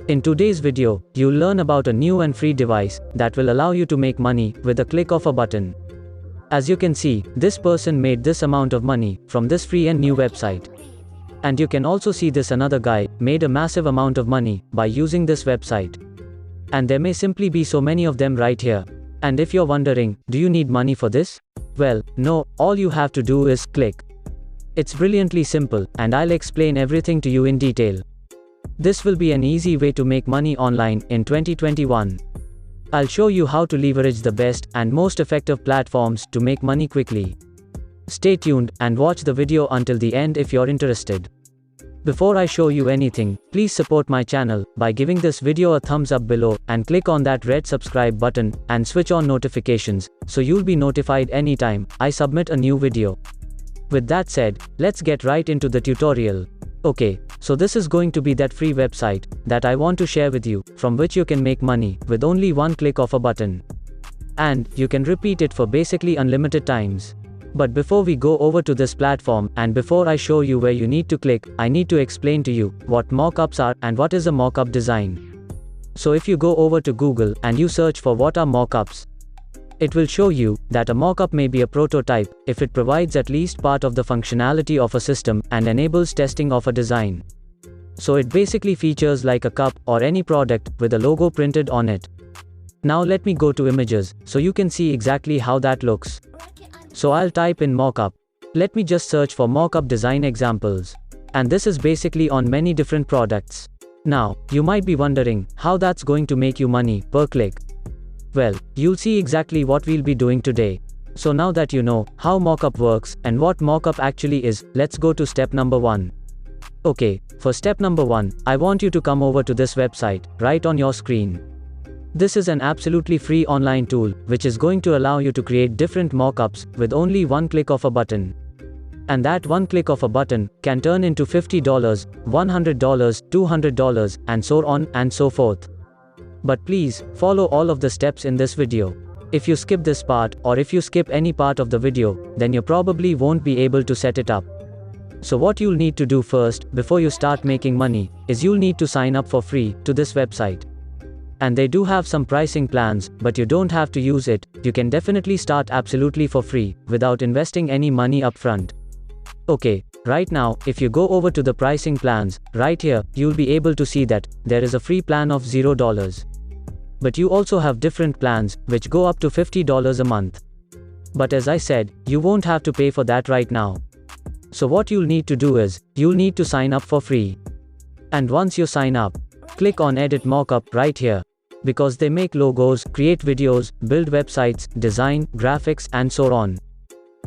In today's video, you'll learn about a new and free device that will allow you to make money with a click of a button. As you can see, this person made this amount of money from this free and new website. And you can also see this another guy made a massive amount of money by using this website. And there may simply be so many of them right here. And if you're wondering, do you need money for this? Well, no, all you have to do is click. It's brilliantly simple, and I'll explain everything to you in detail. This will be an easy way to make money online in 2021. I'll show you how to leverage the best and most effective platforms to make money quickly. Stay tuned and watch the video until the end if you're interested. Before I show you anything, please support my channel by giving this video a thumbs up below and click on that red subscribe button and switch on notifications so you'll be notified anytime I submit a new video. With that said, let's get right into the tutorial. Okay, so this is going to be that free website that I want to share with you, from which you can make money with only one click of a button. And you can repeat it for basically unlimited times. But before we go over to this platform, and before I show you where you need to click, I need to explain to you what mockups are and what is a mockup design. So if you go over to Google and you search for what are mockups, it will show you that a mockup may be a prototype if it provides at least part of the functionality of a system and enables testing of a design. So it basically features like a cup or any product with a logo printed on it. Now let me go to images so you can see exactly how that looks. So I'll type in mockup. Let me just search for mockup design examples. And this is basically on many different products. Now, you might be wondering how that's going to make you money per click. Well, you'll see exactly what we'll be doing today. So now that you know how mockup works and what mockup actually is, let's go to step number 1. Okay, for step number 1, I want you to come over to this website, right on your screen. This is an absolutely free online tool, which is going to allow you to create different mockups with only one click of a button. And that one click of a button can turn into $50, $100, $200, and so on and so forth. But please, follow all of the steps in this video. If you skip this part, or if you skip any part of the video, then you probably won't be able to set it up. So what you'll need to do first, before you start making money, is you'll need to sign up for free to this website. And they do have some pricing plans, but you don't have to use it. You can definitely start absolutely for free, without investing any money upfront. Okay, right now, if you go over to the pricing plans, right here, you'll be able to see that there is a free plan of $0. But you also have different plans, which go up to $50 a month. But as I said, you won't have to pay for that right now. So what you'll need to do is, you'll need to sign up for free. And once you sign up, click on Edit Mockup right here. Because they make logos, create videos, build websites, design, graphics, and so on.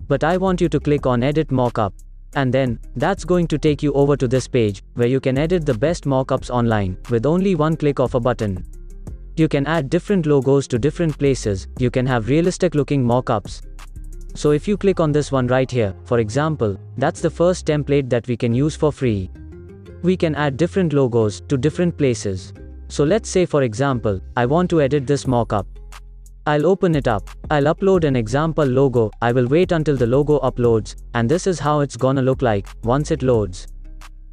But I want you to click on Edit Mockup. And then, that's going to take you over to this page, where you can edit the best mockups online, with only one click of a button. You can add different logos to different places, you can have realistic looking mockups. So if you click on this one right here, for example, that's the first template that we can use for free. We can add different logos to different places. So let's say for example, I want to edit this mockup. I'll open it up, I'll upload an example logo, I will wait until the logo uploads, and this is how it's gonna look like once it loads.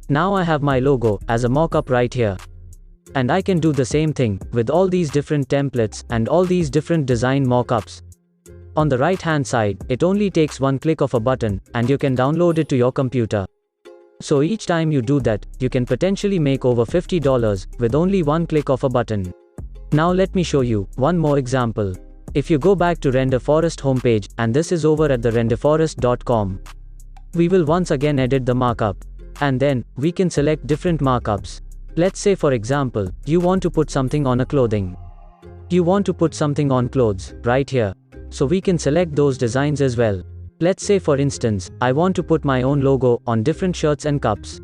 Now I have my logo as a mockup right here. And I can do the same thing with all these different templates and all these different design mockups. On the right hand side, it only takes one click of a button, and you can download it to your computer. So each time you do that, you can potentially make over $50 with only one click of a button. Now let me show you one more example. If you go back to RenderForest homepage, and this is over at the renderforest.com. We will once again edit the markup. And then, we can select different markups. Let's say for example, you want to put something on a clothing. You want to put something on clothes, right here. So we can select those designs as well. Let's say for instance, I want to put my own logo on different shirts and cups.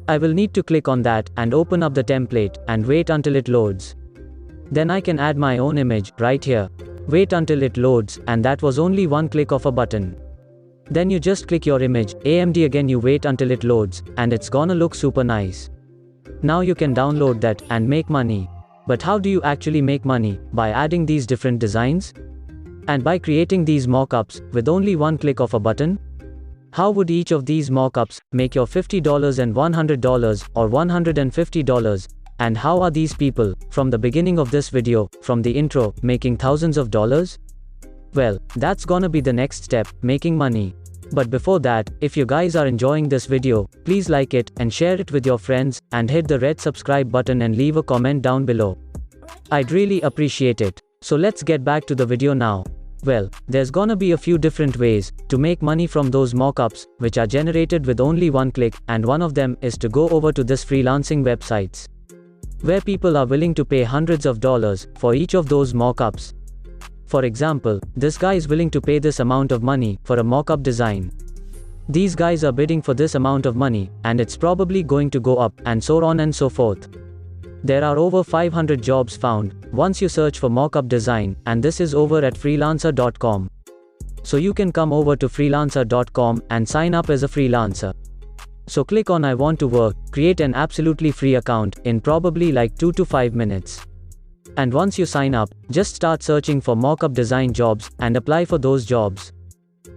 I will need to click on that and open up the template and wait until it loads. Then I can add my own image, right here. Wait until it loads, and that was only one click of a button. Then you just click your image, AMD again you wait until it loads, and it's gonna look super nice. Now you can download that and make money. But how do you actually make money? By adding these different designs? And by creating these mockups with only one click of a button? How would each of these mockups make your $50 and $100 or $150 And how are these people, from the beginning of this video, from the intro, making thousands of dollars? Well, that's gonna be the next step, making money. But before that, if you guys are enjoying this video, please like it, and share it with your friends, and hit the red subscribe button and leave a comment down below. I'd really appreciate it. So let's get back to the video now. Well, there's gonna be a few different ways to make money from those mockups, which are generated with only one click, and one of them is to go over to this freelancing websites, where people are willing to pay hundreds of dollars for each of those mockups. For example, this guy is willing to pay this amount of money for a mockup design. These guys are bidding for this amount of money, and it's probably going to go up, and so on and so forth. There are over 500 jobs found once you search for mockup design, and this is over at freelancer.com. So you can come over to freelancer.com and sign up as a freelancer. So click on I want to work, create an absolutely free account in probably like 2 to 5 minutes. And once you sign up, just start searching for mockup design jobs and apply for those jobs.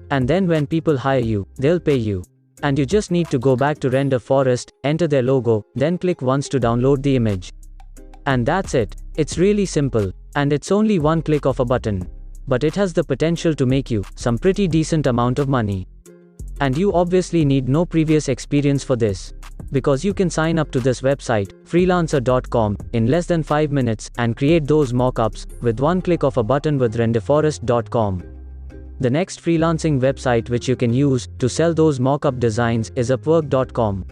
And then when people hire you, they'll pay you. And you just need to go back to Render Forest, enter their logo, then click once to download the image. And that's it. It's really simple. And it's only one click of a button. But it has the potential to make you some pretty decent amount of money. And you obviously need no previous experience for this. Because you can sign up to this website, freelancer.com, in less than 5 minutes, and create those mockups with one click of a button with renderforest.com. The next freelancing website which you can use to sell those mockup designs is Upwork.com.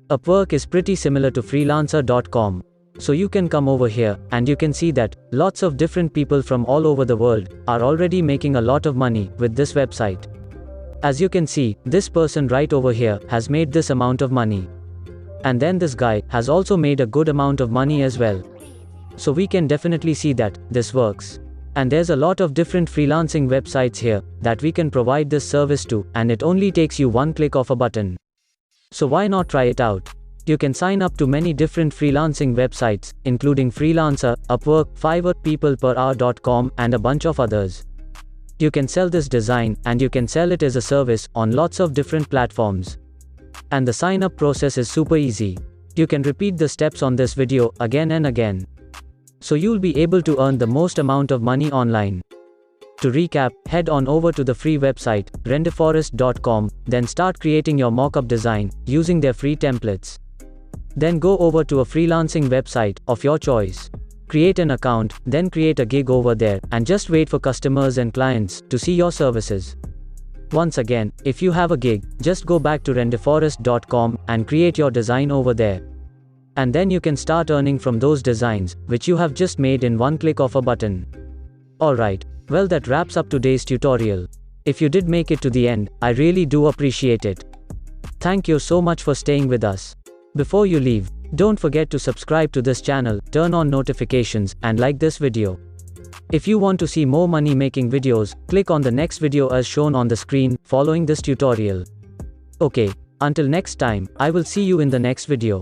Upwork is pretty similar to freelancer.com. So you can come over here, and you can see that lots of different people from all over the world are already making a lot of money with this website. As you can see, this person right over here has made this amount of money. And then this guy has also made a good amount of money as well. So we can definitely see that this works. And there's a lot of different freelancing websites here that we can provide this service to, and it only takes you one click of a button. So why not try it out? You can sign up to many different freelancing websites, including Freelancer, Upwork, Fiverr, peopleperhour.com, and a bunch of others. You can sell this design, and you can sell it as a service on lots of different platforms. And the sign up process is super easy. You can repeat the steps on this video again and again. So you'll be able to earn the most amount of money online. To recap, head on over to the free website, renderforest.com, then start creating your mockup design using their free templates. Then go over to a freelancing website of your choice. Create an account, then create a gig over there, and just wait for customers and clients to see your services. Once again, if you have a gig, just go back to renderforest.com and create your design over there. And then you can start earning from those designs, which you have just made in one click of a button. Alright, well that wraps up today's tutorial. If you did make it to the end, I really do appreciate it. Thank you so much for staying with us. Before you leave, don't forget to subscribe to this channel, turn on notifications, and like this video. If you want to see more money making videos, click on the next video as shown on the screen, following this tutorial. Okay, until next time, I will see you in the next video.